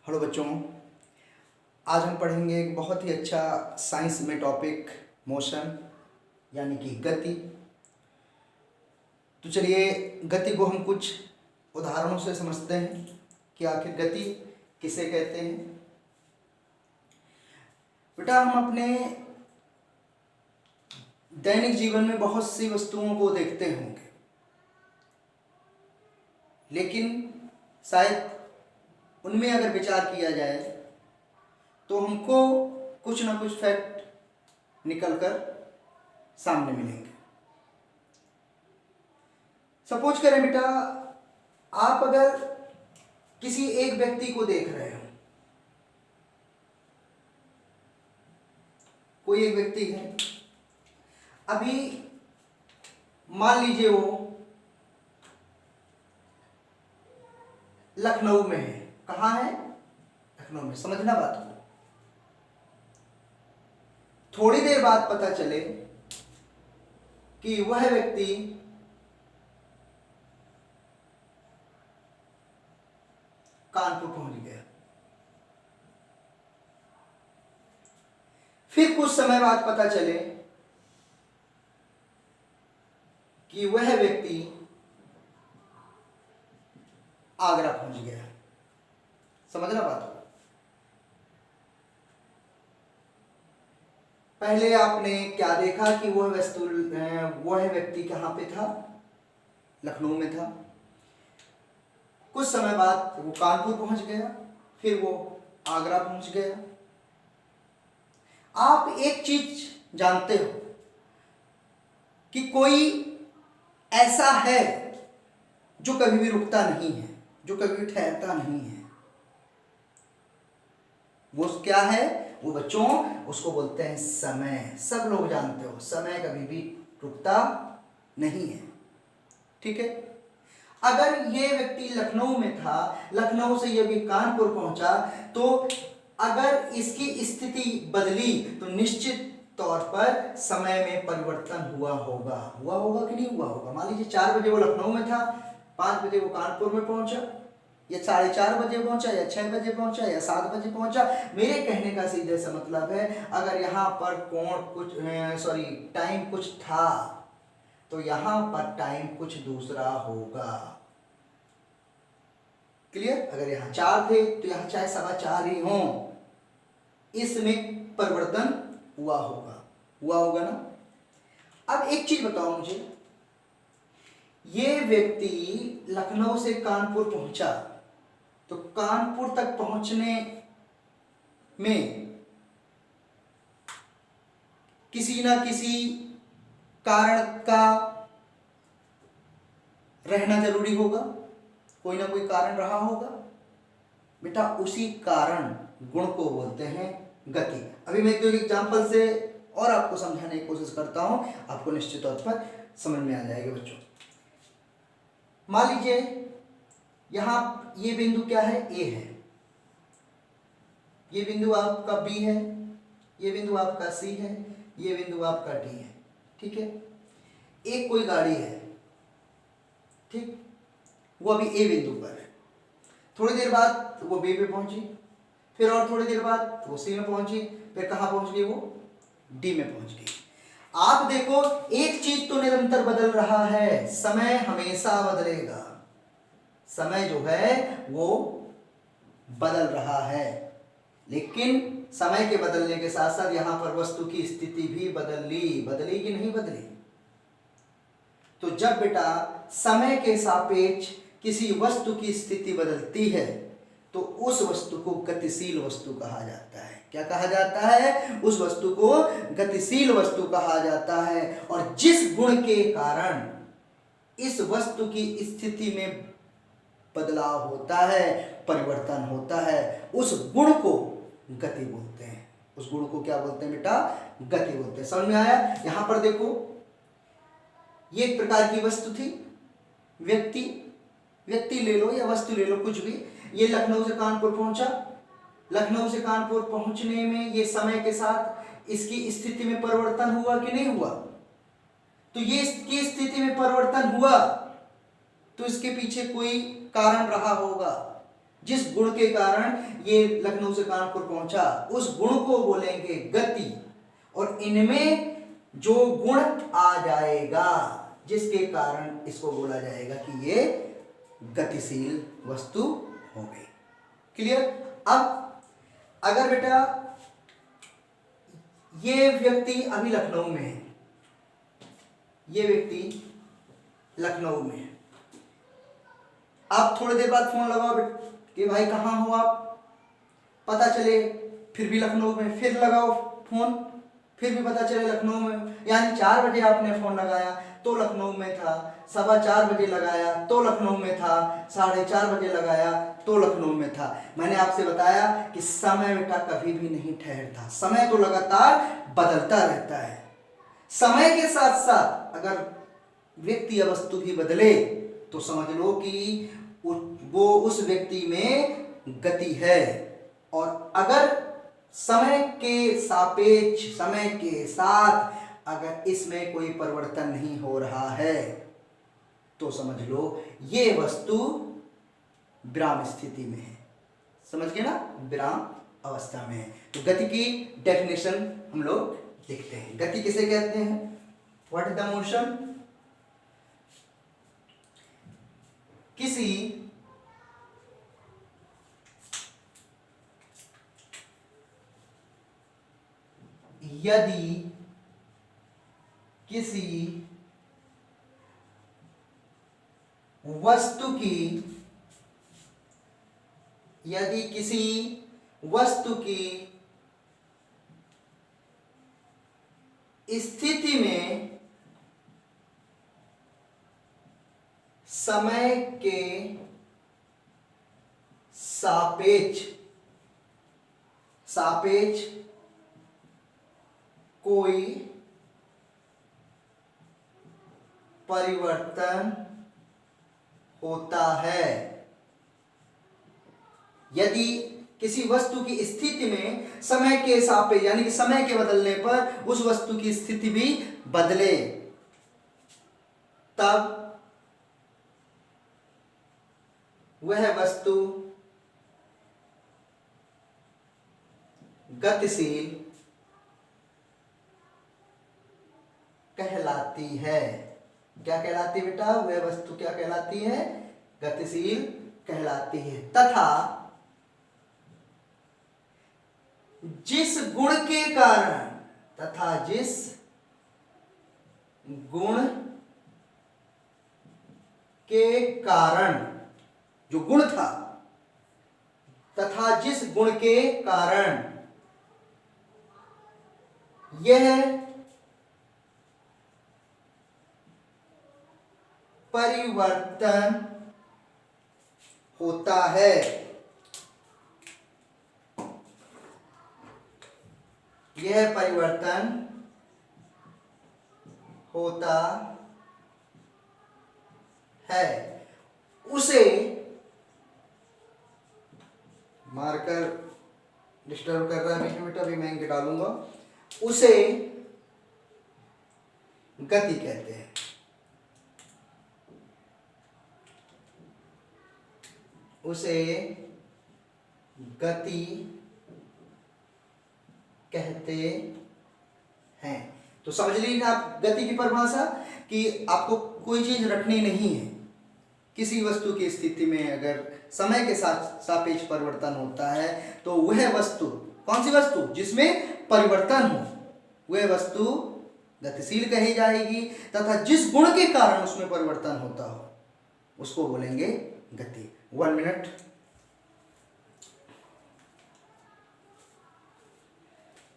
Hello बच्चों, आज हम पढ़ेंगे एक बहुत ही अच्छा साइंस में टॉपिक मोशन यानी कि गति। तो चलिए गति को हम कुछ उदाहरणों से समझते हैं कि आखिर गति किसे कहते हैं। बेटा, हम अपने दैनिक जीवन में बहुत सी वस्तुओं को देखते होंगे, लेकिन शायद उनमें अगर विचार किया जाए तो हमको कुछ ना कुछ फैक्ट निकलकर सामने मिलेंगे। सपोज करें बेटा, आप अगर किसी एक व्यक्ति को देख रहे हो, कोई एक व्यक्ति है, अभी मान लीजिए वो लखनऊ में है। कहाँ है? लखनऊ में। समझना बात को। थोड़ी देर बाद पता चले कि वह व्यक्ति कानपुर पहुंच गया। फिर कुछ समय बाद पता चले कि वह व्यक्ति आगरा पहुंच गया। समझना बात को। पहले आपने क्या देखा कि वह व्यक्ति कहाँ पे था? लखनऊ में था। कुछ समय बाद वो कानपुर पहुंच गया, फिर वो आगरा पहुंच गया। आप एक चीज जानते हो कि कोई ऐसा है जो कभी भी रुकता नहीं है, जो कभी भी ठहरता नहीं है। वो क्या है? वो बच्चों उसको बोलते हैं समय। सब लोग जानते हो समय कभी भी रुकता नहीं है। ठीक है। अगर ये व्यक्ति लखनऊ में था, लखनऊ से ये भी कानपुर पहुंचा, तो अगर इसकी स्थिति बदली तो निश्चित तौर पर समय में परिवर्तन हुआ होगा कि नहीं हुआ होगा? मान लीजिए 4 बजे वो लखनऊ में था, 5 बजे वो कानपुर में पहुंचा, या 4:30 बजे पहुंचा, या 6 बजे पहुंचा, या 7 बजे पहुंचा। मेरे कहने का सीधे सा मतलब है, अगर यहाँ पर टाइम कुछ था तो यहाँ पर टाइम कुछ दूसरा होगा। क्लियर? अगर यहाँ 4 थे तो यहाँ चाहे 4:15 ही हो, इसमें परिवर्तन हुआ होगा ना। अब एक चीज बताओ मुझे, ये व्यक्ति लखनऊ से कानपुर पहुंचा, तो कानपुर तक पहुंचने में किसी ना किसी कारण का रहना जरूरी होगा, कोई ना कोई कारण रहा होगा। बेटा, उसी कारण गुण को बोलते हैं गति। अभी मैं एक एग्जांपल से और आपको समझाने की कोशिश करता हूं, आपको निश्चित तौर पर समझ में आ जाएगा बच्चों। मान लीजिए यहां ये बिंदु क्या है? ए है, ये बिंदु आपका बी है, ये बिंदु आपका सी है, ये बिंदु आपका डी है। ठीक है। एक कोई गाड़ी है, ठीक, वो अभी ए बिंदु पर है। थोड़ी देर बाद वो बी पे पहुंची, फिर और थोड़ी देर बाद वो सी में पहुंची, फिर कहां पहुंच गई? वो डी में पहुंच गई। आप देखो, एक चीज तो निरंतर बदल रहा है, समय हमेशा बदलेगा। समय जो है वो बदल रहा है, लेकिन समय के बदलने के साथ साथ यहां पर वस्तु की स्थिति भी बदली कि नहीं बदली? तो जब बेटा समय के सापेक्ष किसी वस्तु की स्थिति बदलती है तो उस वस्तु को गतिशील वस्तु कहा जाता है। क्या कहा जाता है? उस वस्तु को गतिशील वस्तु कहा जाता है। और जिस गुण के कारण इस वस्तु की स्थिति में बदलाव होता है, परिवर्तन होता है, उस गुण को गति बोलते हैं। उस गुण को क्या बोलते हैं बेटा? गति बोलते हैं। समझ में आया? यहां पर देखो, ये एक प्रकार की वस्तु थी, व्यक्ति ले लो या वस्तु ले लो, कुछ भी। ये लखनऊ से कानपुर पहुंचा। लखनऊ से कानपुर पहुंचने में ये समय के साथ इसकी स्थिति में परिवर्तन हुआ कि नहीं हुआ? तो ये इसकी स्थिति में परिवर्तन हुआ तो इसके पीछे कोई कारण रहा होगा। जिस गुण के कारण ये लखनऊ से कानपुर पहुंचा उस गुण को बोलेंगे गति। और इनमें जो गुण आ जाएगा जिसके कारण इसको बोला जाएगा कि ये गतिशील वस्तु हो गई। क्लियर? अब अगर बेटा ये व्यक्ति अभी लखनऊ में है, ये व्यक्ति लखनऊ में है, आप थोड़ी देर बाद फोन लगाओ कि भाई कहाँ हो आप, पता चले फिर भी लखनऊ में, फिर लगाओ फोन, फिर भी पता चले लखनऊ में, यानी 4 बजे आपने फोन लगाया तो लखनऊ में था, 4:15 बजे लगाया तो लखनऊ में था, 4:30 बजे लगाया तो लखनऊ में था। मैंने आपसे बताया कि समय बेटा कभी भी नहीं ठहरता, समय तो लगातार बदलता रहता है। समय के साथ साथ अगर व्यक्ति या वस्तु भी बदले तो समझ लो कि वो उस व्यक्ति में गति है। और अगर समय के सापेक्ष, समय के साथ अगर इसमें कोई परिवर्तन नहीं हो रहा है तो समझ लो ये वस्तु विराम स्थिति में है। समझ गए ना? विराम अवस्था में है। तो गति की डेफिनेशन हम लोग देखते हैं। गति किसे कहते हैं? What is the motion? किसी यदि किसी वस्तु की स्थिति में समय के सापेक्ष कोई परिवर्तन होता है। यदि किसी वस्तु की स्थिति में समय के सापेक्ष यानी कि समय के बदलने पर उस वस्तु की स्थिति भी बदले तब वह वस्तु गतिशील कहलाती है। क्या कहलाती है बेटा? वह वस्तु क्या कहलाती है? गतिशील कहलाती है। तथा जिस गुण के कारण जो गुण था, तथा जिस गुण के कारण यह परिवर्तन होता है, यह परिवर्तन होता है, उसे मार्कर डिस्टर्ब कर रहा है बीच में बेटा, अभी मैं इनके डालूंगा। उसे गति कहते हैं। उसे गति कहते हैं। तो समझ लीजिए आप गति की परिभाषा कि आपको कोई चीज रखनी नहीं है। किसी वस्तु की स्थिति में अगर समय के साथ सापेक्ष परिवर्तन होता है तो वह वस्तु, कौन सी वस्तु? जिसमें परिवर्तन हो, वह वस्तु गतिशील कही जाएगी। तथा जिस गुण के कारण उसमें परिवर्तन होता हो उसको बोलेंगे गति। 1 मिनट।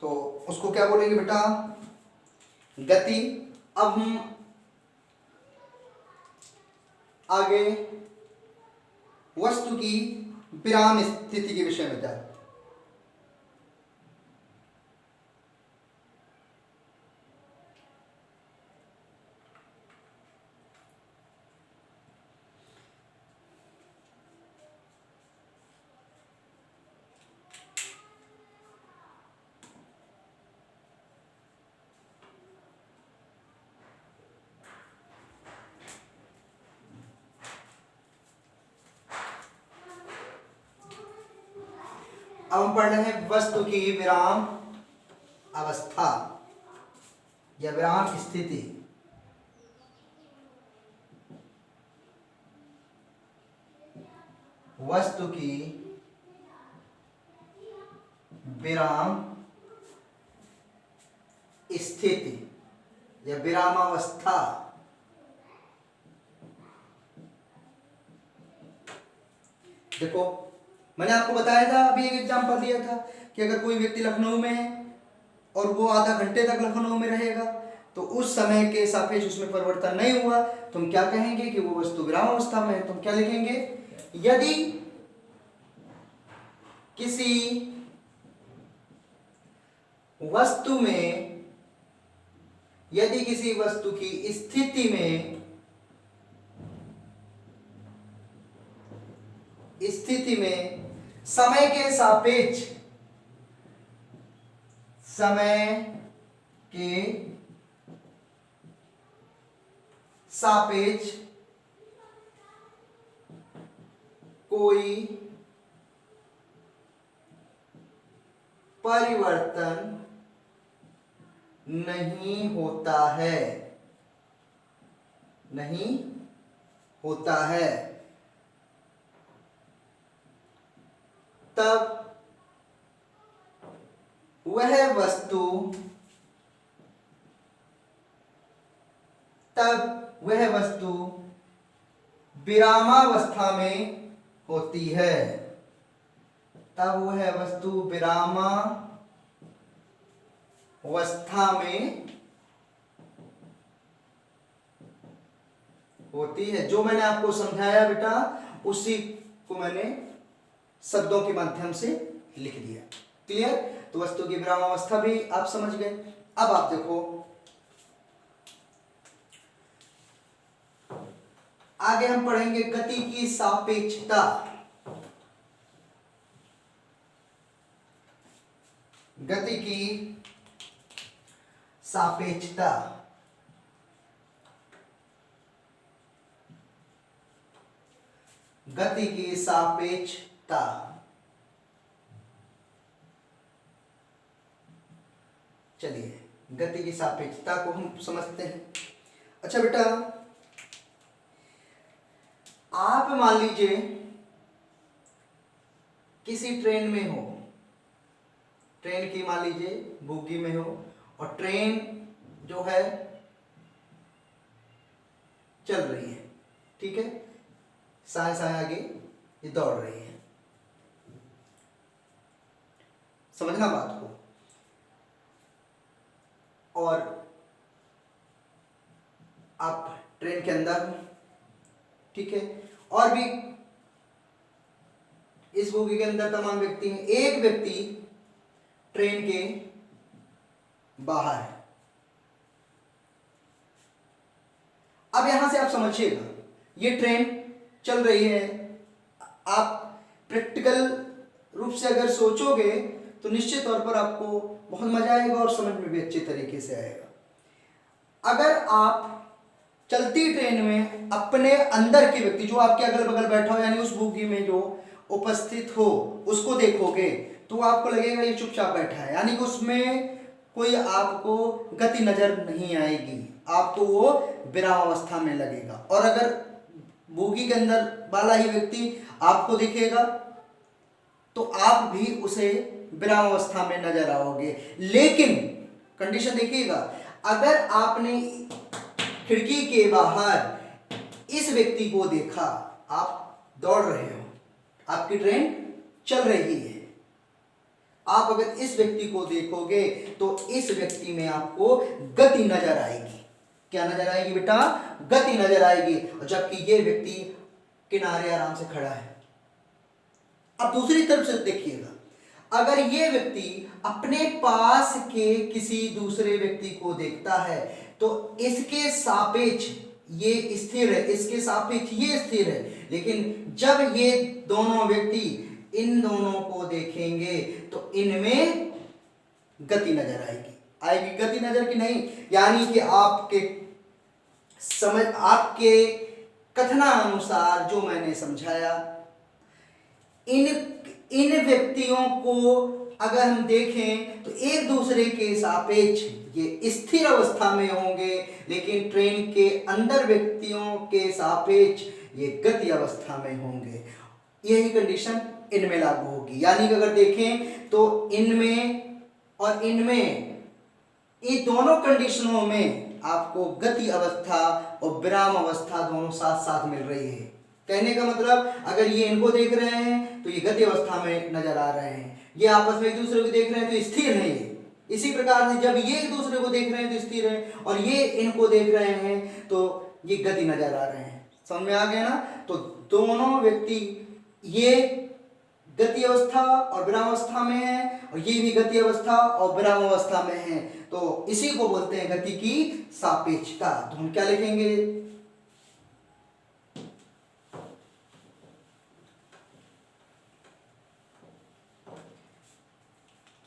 तो उसको क्या बोलेंगे बेटा? गति। अब हम आगे वस्तु की विराम स्थिति के विषय में जाते हैं। अब हम पढ़ रहे हैं वस्तु की विराम अवस्था या विराम स्थिति। वस्तु की विराम स्थिति या विरामावस्था। देखो मैंने आपको बताया था, अभी एक एग्जांपल दिया था कि अगर कोई व्यक्ति लखनऊ में है और वो आधा घंटे तक लखनऊ में रहेगा तो उस समय के सापेक्ष उसमें परिवर्तन नहीं हुआ, तुम क्या कहेंगे कि वो वस्तु विराम अवस्था में है। तुम क्या लिखेंगे, यदि किसी वस्तु की स्थिति में समय के सापेक्ष कोई परिवर्तन नहीं होता है, तब वह वस्तु विरामावस्था में होती है। तब वह वस्तु विरामावस्था में होती है। जो मैंने आपको समझाया बेटा उसी को मैंने शब्दों के माध्यम से लिख दिया। क्लियर? तो वस्तु की विरामावस्था भी आप समझ गए। अब आप देखो आगे हम पढ़ेंगे गति की सापेक्षता। गति की सापेक्षता। गति की सापेक्षता। चलिए गति की सापेक्षता को हम समझते हैं। अच्छा बेटा, आप मान लीजिए किसी ट्रेन में हो, ट्रेन की मान लीजिए बोगी में हो और ट्रेन जो है चल रही है, ठीक है, साए साए आगे ये दौड़ रही है। समझना बात को। और आप ट्रेन के अंदर हो, ठीक है, और भी इस बोगी के अंदर तमाम व्यक्ति हैं। एक व्यक्ति ट्रेन के बाहर है। अब यहां से आप समझिएगा, ये ट्रेन चल रही है। आप प्रैक्टिकल रूप से अगर सोचोगे तो निश्चित तौर पर आपको बहुत मजा आएगा और समझ में भी अच्छे तरीके से आएगा। अगर आप चलती ट्रेन में अपने अंदर के व्यक्ति जो आपके अगल बगल बैठा हो, यानी उस बोगी में जो उपस्थित हो, उसको देखोगे तो आपको लगेगा ये चुपचाप बैठा है, यानी कि उसमें कोई आपको गति नजर नहीं आएगी, आपको वो विरामावस्था में लगेगा। और अगर बोगी के अंदर वाला ही व्यक्ति आपको दिखेगा तो आप भी उसे विरामावस्था में नजर आओगे। लेकिन कंडीशन देखिएगा, अगर आपने खिड़की के बाहर इस व्यक्ति को देखा, आप दौड़ रहे हो, आपकी ट्रेन चल रही है, आप अगर इस व्यक्ति को देखोगे तो इस व्यक्ति में आपको गति नजर आएगी। क्या नजर आएगी बेटा? गति नजर आएगी। जबकि ये व्यक्ति किनारे आराम से खड़ा है। अब दूसरी तरफ से देखिएगा, अगर ये व्यक्ति अपने पास के किसी दूसरे व्यक्ति को देखता है तो इसके सापेक्ष ये स्थिर है, इसके सापेक्ष ये स्थिर है। लेकिन जब ये दोनों व्यक्ति इन दोनों को देखेंगे तो इनमें गति नजर आएगी। गति नजर की नहीं, यानी कि आपके कथनानुसार जो मैंने समझाया, इन व्यक्तियों को अगर हम देखें तो एक दूसरे के सापेक्ष ये स्थिर अवस्था में होंगे, लेकिन ट्रेन के अंदर व्यक्तियों के सापेक्ष ये गति अवस्था में होंगे। यही कंडीशन इनमें लागू होगी। यानी कि अगर देखें तो इनमें और इनमें, ये दोनों कंडीशनों में आपको गति अवस्था और विराम अवस्था दोनों साथ साथ मिल रही है। कहने का मतलब अगर ये इनको देख रहे हैं तो ये गति अवस्था में नजर आ रहे हैं, ये आपस में एक दूसरे को देख रहे हैं तो स्थिर है ये। इसी प्रकार से जब ये एक दूसरे को देख रहे हैं तो स्थिर है, और ये इनको देख रहे हैं तो ये गति नजर आ रहे हैं। समझ में आ गया ना? तो दोनों व्यक्ति ये गति अवस्था और विराम अवस्था में है, और ये भी गति अवस्था और विराम अवस्था में है, तो इसी को बोलते हैं गति की सापेक्षता। तो हम क्या लिखेंगे?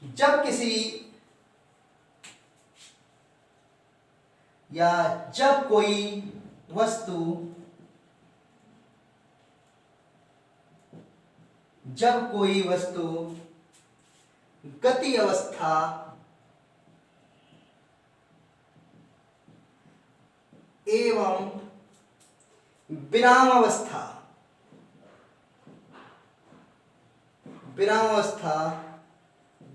जब किसी या जब कोई वस्तु गति अवस्था एवं विराम अवस्था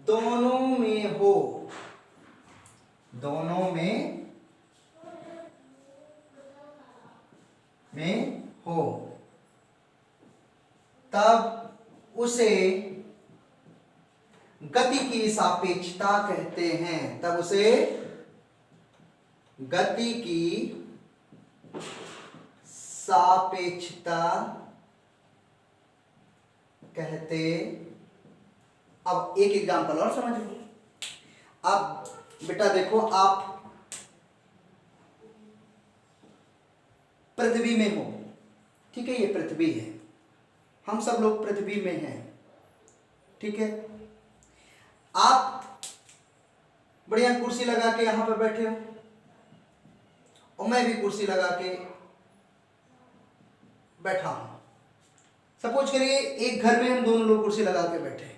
दोनों में हो तब उसे गति की सापेक्षता कहते हैं। तब उसे गति की सापेक्षता कहते। अब एक एग्जांपल और समझ लो। अब बेटा देखो, आप पृथ्वी में हो, ठीक है, ये पृथ्वी है, हम सब लोग पृथ्वी में हैं, ठीक है। आप बढ़िया कुर्सी लगा के यहां पर बैठे हो, और मैं भी कुर्सी लगा के बैठा हूं। सपोज करिए एक घर में हम दोनों लोग कुर्सी लगा के बैठे,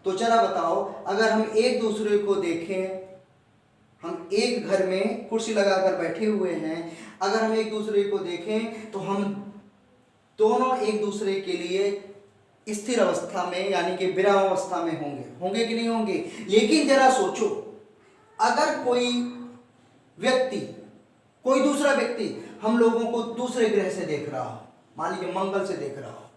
तो जरा बताओ, अगर हम एक दूसरे को देखें, हम एक घर में कुर्सी लगाकर बैठे हुए हैं, अगर हम एक दूसरे को देखें तो हम दोनों एक दूसरे के लिए स्थिर अवस्था में यानी कि विराम अवस्था में होंगे कि नहीं होंगे। लेकिन जरा सोचो, अगर कोई दूसरा व्यक्ति हम लोगों को दूसरे ग्रह से देख रहा हो, मान लीजिए मंगल से देख रहा हो,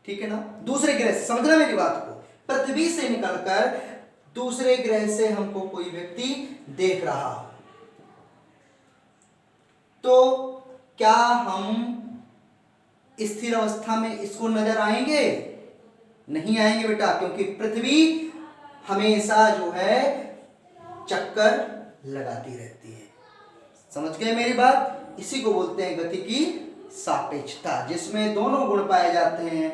ठीक है ना, दूसरे ग्रह से, समझना मेरी बात को, पृथ्वी से निकलकर दूसरे ग्रह से हमको कोई व्यक्ति देख रहा हो, तो क्या हम स्थिर अवस्था में इसको नजर आएंगे? नहीं आएंगे बेटा, क्योंकि पृथ्वी हमेशा जो है चक्कर लगाती रहती है। समझ गए मेरी बात? इसी को बोलते हैं गति की सापेक्षता, जिसमें दोनों गुण पाए जाते हैं,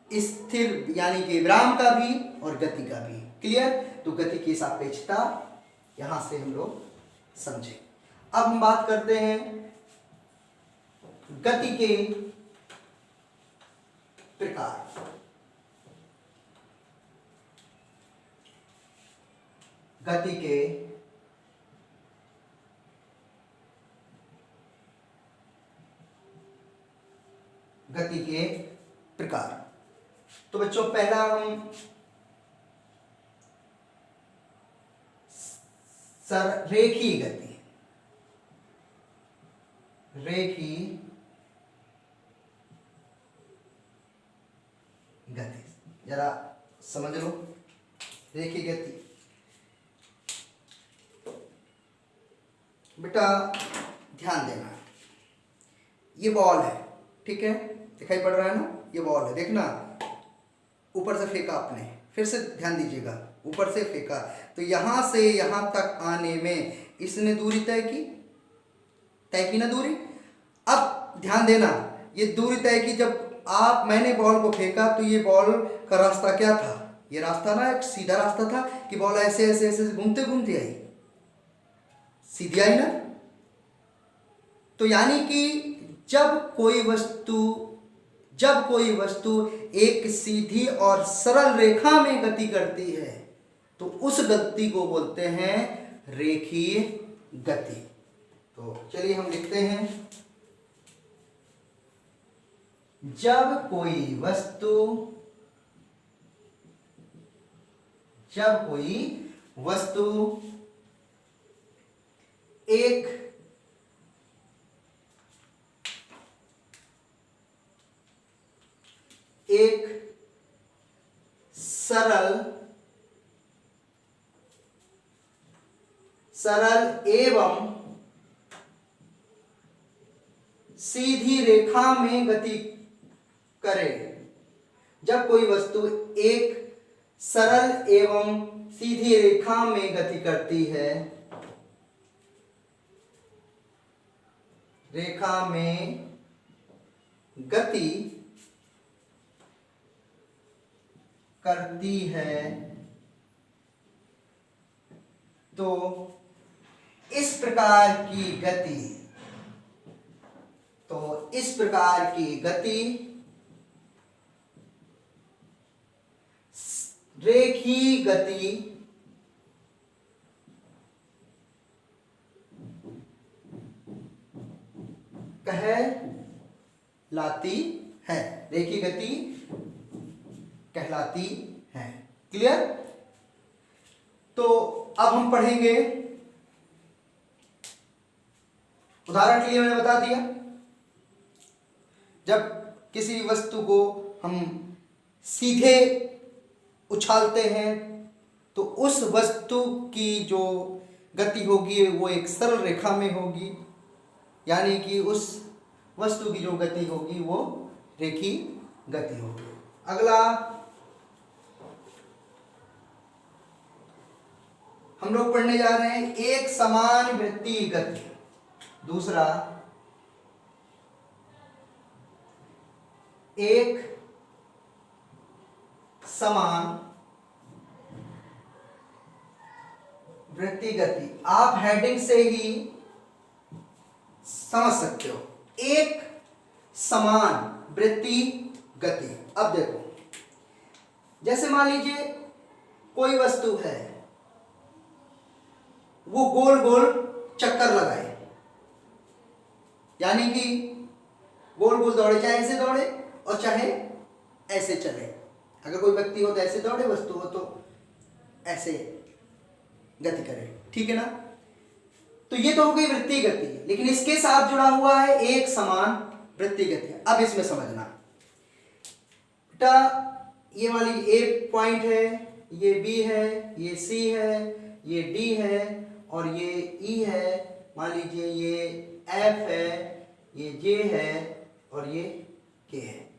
स्थिर यानी कि विराम का भी और गति का भी। क्लियर? तो गति की सापेक्षता यहां से हम लोग समझे। अब हम बात करते हैं गति के प्रकार। गति के प्रकार। तो बच्चों, पहला हम रेखीय गति, जरा समझ लो। रेखीय गति बेटा ध्यान देना, ये बॉल है, ठीक है, दिखाई पड़ रहा है ना, ये बॉल है, देखना ऊपर से फेंका आपने, फिर से ध्यान दीजिएगा, ऊपर से फेंका, तो यहां से यहां तक आने में इसने दूरी तय की ना दूरी। अब ध्यान देना, ये दूरी तय की, जब मैंने बॉल को फेंका तो ये बॉल का रास्ता क्या था? ये रास्ता ना एक सीधा रास्ता था कि बॉल ऐसे ऐसे ऐसे घूमते घूमते आई, सीधी आई ना। तो यानी कि जब कोई वस्तु जब कोई वस्तु एक सीधी और सरल रेखा में गति करती है तो उस गति को बोलते हैं रेखीय गति। तो चलिए हम लिखते हैं, जब कोई वस्तु एक सरल एवं सीधी रेखा में गति करे। जब कोई वस्तु एक सरल एवं सीधी रेखा में गति करती है, रेखा में गति करती है, तो इस प्रकार की गति रेखीय गति कहलाती है। रेखीय गति कहलाती है। क्लियर? तो अब हम पढ़ेंगे, उदाहरण के लिए मैंने बता दिया, जब किसी वस्तु को हम सीधे उछालते हैं तो उस वस्तु की जो गति होगी वो एक सरल रेखा में होगी, यानी कि उस वस्तु की जो गति होगी वो रेखीय गति होगी। अगला हम लोग पढ़ने जा रहे हैं एक समान वृत्तीय गति। दूसरा, एक समान वृत्तीय गति। आप हेडिंग से ही समझ सकते हो, एक समान वृत्तीय गति। अब देखो, जैसे मान लीजिए कोई वस्तु है, वो गोल गोल चक्कर लगाए, यानी कि गोल गोल दौड़े, चाहे ऐसे दौड़े और चाहे ऐसे चले। अगर कोई व्यक्ति हो तो ऐसे दौड़े, वस्तु हो तो ऐसे गति करे, ठीक है ना। तो ये तो हो गई वृत्तीय गति, लेकिन इसके साथ जुड़ा हुआ है एक समान वृत्तीय गति। अब इसमें समझना बेटा, ये वाली ए पॉइंट है, ये बी है, ये सी है, ये डी है और ये ई है। मान लीजिए ये एफ है, ये जे है और ये के है।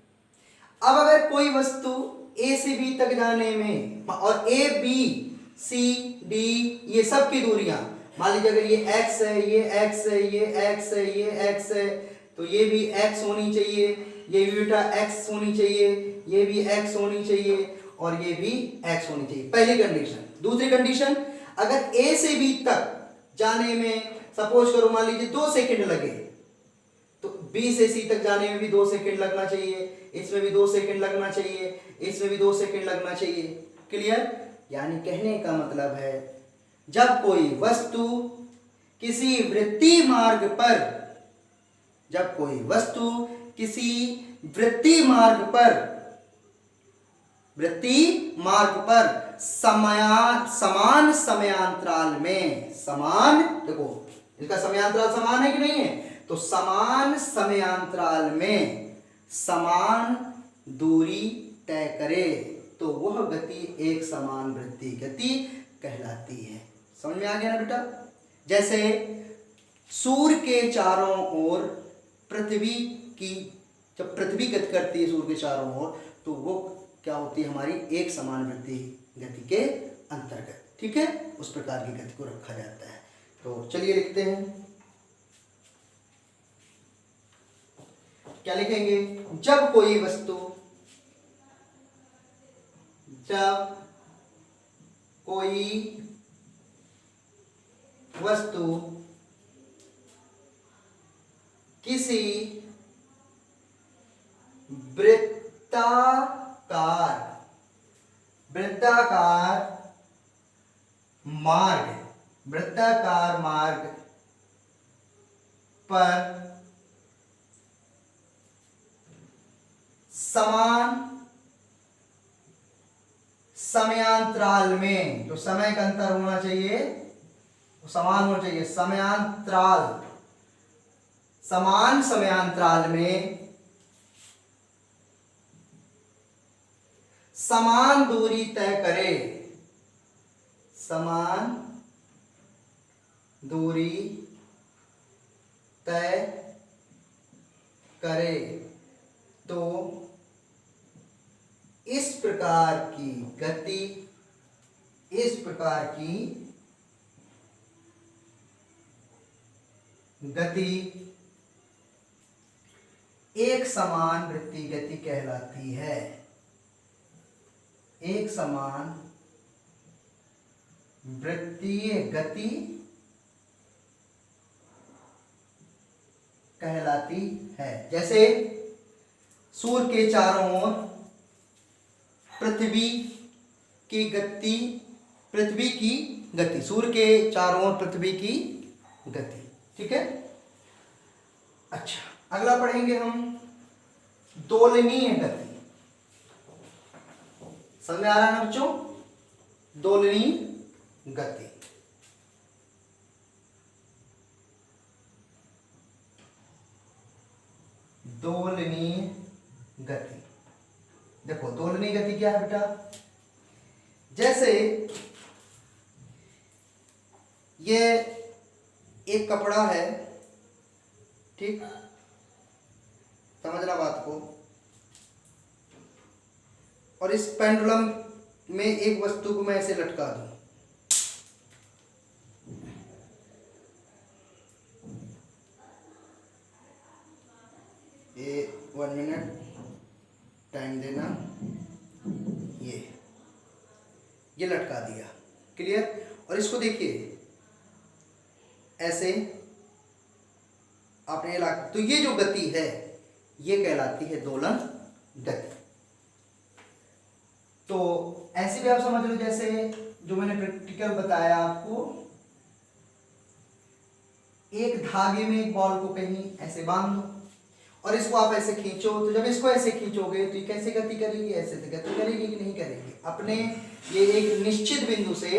अब अगर कोई वस्तु ए से बी तक जाने में, और ए बी सी डी ये सब की दूरियां, मान लीजिए अगर ये x है, ये x है, ये x है, ये x है, तो ये भी x होनी चाहिए, ये भी बेटा x होनी चाहिए, ये भी x होनी चाहिए और ये भी x होनी चाहिए, पहली कंडीशन। दूसरी कंडीशन, अगर a से b तक जाने में सपोज करो मान लीजिए 2 सेकंड लगे, तो b से c तक जाने में भी 2 सेकंड लगना चाहिए, इसमें भी 2 सेकंड लगना चाहिए, इसमें भी 2 सेकंड लगना चाहिए। क्लियर? यानी कहने का मतलब है, जब कोई वस्तु किसी वृत्तीय मार्ग पर, जब कोई वस्तु किसी वृत्तीय मार्ग पर समान समयांतराल में, समान, देखो इसका समयांतराल समान है कि नहीं है, तो समान समयांतराल में समान दूरी तय करे तो वह गति एक समान वृत्तीय गति कहलाती है। समझ में आ गया ना बेटा? जैसे सूर्य के चारों ओर पृथ्वी की, जब पृथ्वी गति करती है सूर्य के चारों ओर, तो वो क्या होती है, हमारी एक समान वृत्तीय गति के अंतर्गत। ठीक है, उस प्रकार की गति को रखा जाता है। तो चलिए लिखते हैं, क्या लिखेंगे? जब कोई वस्तु किसी वृत्ताकार, वृत्ताकार मार्ग, वृत्ताकार मार्ग पर समान समयांतराल में, जो समय का अंतर होना चाहिए वो समान होना चाहिए, समयांतराल, समान समयांतराल में समान दूरी तय करे, समान दूरी तय करे, तो इस प्रकार की गति, इस प्रकार की गति एक समान वृत्तीय गति कहलाती है, एक समान वृत्तीय गति कहलाती है। जैसे सूर्य के चारों ओर पृथ्वी की गति, पृथ्वी की गति, सूर्य के चारों ओर पृथ्वी की गति, ठीक है। अच्छा, अगला पढ़ेंगे हम दोलनीय गति। समझ में आ रहा है ना बच्चों? दोलनीय गति, दोलनीय गति। देखो दोलनीय गति क्या है बेटा? जैसे ये एक कपड़ा है, ठीक, समझना बात को, और इस पेंडुलम में एक वस्तु को मैं ऐसे लटका दूं, ये 1 मिनट टाइम देना, ये लटका दिया, क्लियर। और इसको देखिए ऐसे आपने ला, तो ये जो गति है ये कहलाती है दोलन गति। तो ऐसे भी आप समझ लो, जैसे जो मैंने प्रैक्टिकल बताया आपको, एक धागे में एक बॉल को कहीं ऐसे बांध दो और इसको आप ऐसे खींचो, तो जब इसको ऐसे खींचोगे तो ये कैसे गति करेगी? ऐसे तो गति करेगी कि नहीं करेगी? अपने ये एक निश्चित बिंदु से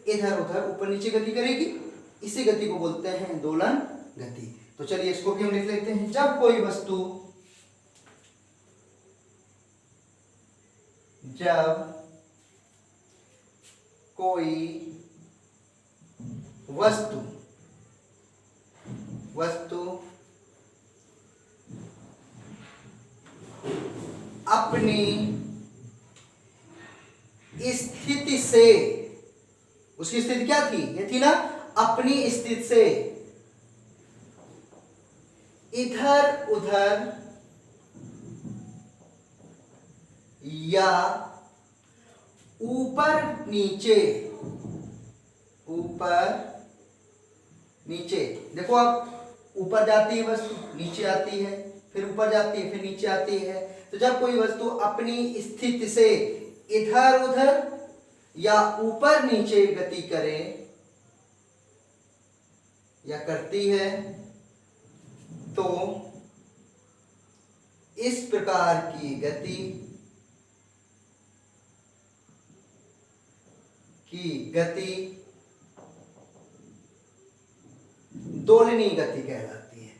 इधर उधर ऊपर नीचे गति करेगी, इसी गति को बोलते हैं दोलन गति। तो चलिए इसको भी हम लिख लेते हैं। जब कोई वस्तु, जब कोई वस्तु अपनी स्थिति से, उसकी स्थिति क्या थी? ये थी ना, अपनी स्थिति से इधर उधर या ऊपर नीचे, ऊपर नीचे, देखो आप, ऊपर जाती है वस्तु, नीचे आती है, फिर ऊपर जाती है, फिर नीचे आती है। तो जब कोई वस्तु अपनी स्थिति से इधर उधर या ऊपर नीचे गति करे या करती है, तो इस प्रकार की गति दोलनीय गति कहलाती है,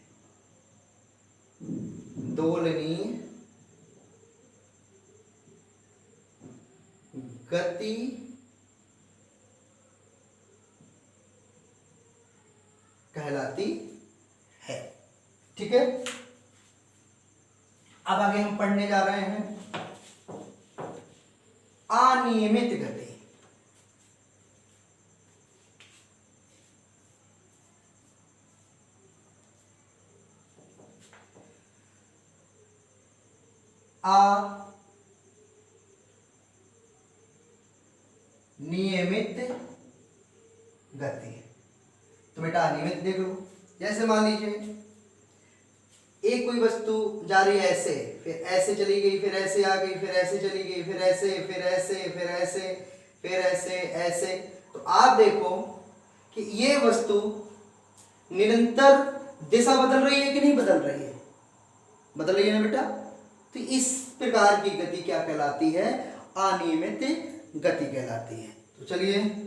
दोलनीय गति कहलाती है, ठीक है। अब आगे हम पढ़ने जा रहे हैं अनियमित गति। नियमित गति, तो बेटा अनियमित देख लो। जैसे मान लीजिए एक कोई वस्तु जा रही है ऐसे, फिर ऐसे चली गई, फिर ऐसे आ गई, फिर ऐसे चली गई, फिर ऐसे, फिर ऐसे, फिर ऐसे, फिर ऐसे, ऐसे। तो आप देखो कि ये वस्तु निरंतर दिशा बदल रही है कि नहीं बदल रही है? बदल रही है ना बेटा। तो इस प्रकार की गति क्या कहलाती है? अनियमित गति कहलाती है। तो चलिए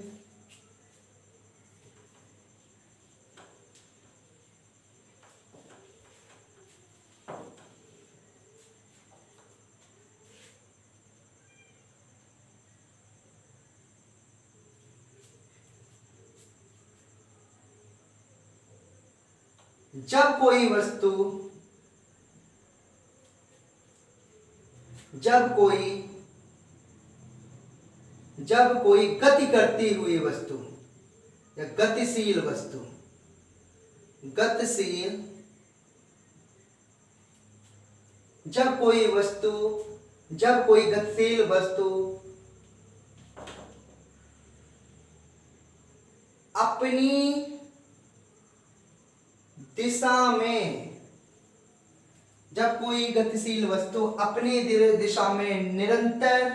जब कोई वस्तु, जब कोई गति करती हुई वस्तु या गतिशील वस्तु, जब कोई गतिशील वस्तु अपनी दिशा में, जब कोई गतिशील वस्तु अपनी दिशा में निरंतर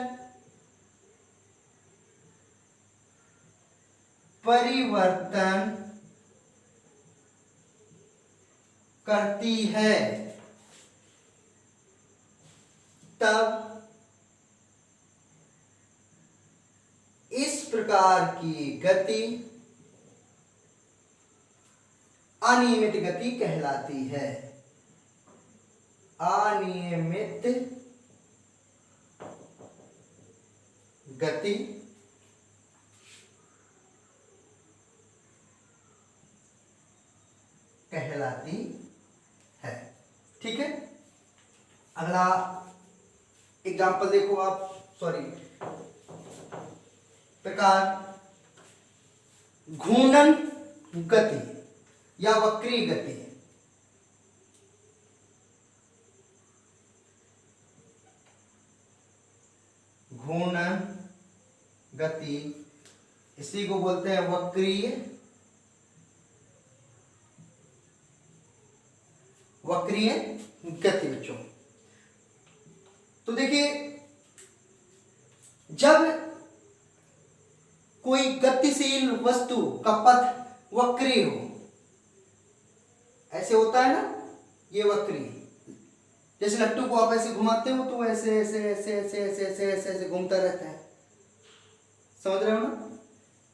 परिवर्तन करती है, तब इस प्रकार की गति अनियमित गति कहलाती है। अनियमित गति कहलाती है। ठीक है, अगला एग्जाम्पल देखो आप, प्रकार घूर्णन गति या वक्री गति। घूर्णन गति, इसी को बोलते हैं वक्रीय गति बच्चों। तो देखिए, जब कोई गतिशील वस्तु का पथ वक्री हो, ऐसे होता है ना, ये वक्री, जैसे लट्टू को आप ऐसे घुमाते हो तो ऐसे ऐसे ऐसे ऐसे ऐसे ऐसे ऐसे ऐसे घूमता रहता है, समझ रहे हो ना।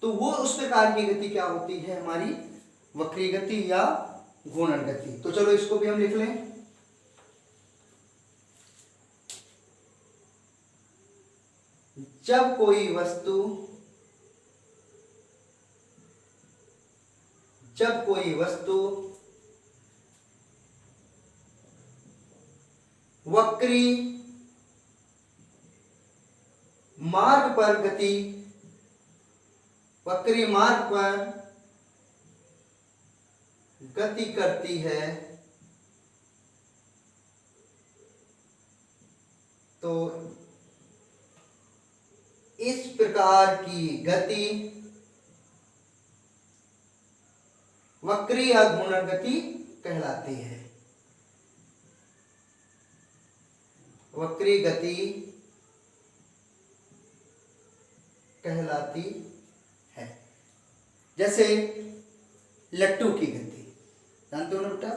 तो वो उस प्रकार की गति क्या होती है? हमारी वक्री गति या घूर्णन गति। तो चलो इसको भी हम लिख लें। जब कोई वस्तु वक्री मार्ग पर गति करती है, तो इस प्रकार की गति वक्री या घूर्णन गति कहलाती है। वक्री गति कहलाती है। जैसे लट्टू की गति, जानते हो ना बेटा।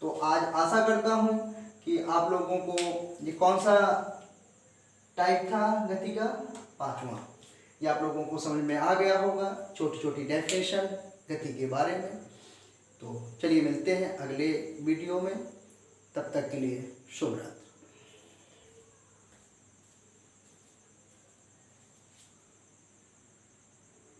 तो आज आशा करता हूं कि आप लोगों को ये कौन सा टाइप था गति का, 5वां, ये आप लोगों को समझ में आ गया होगा, छोटी छोटी डेफिनेशन गति के बारे में। तो चलिए मिलते हैं अगले वीडियो में, तब तक के लिए शुभ रात्रि।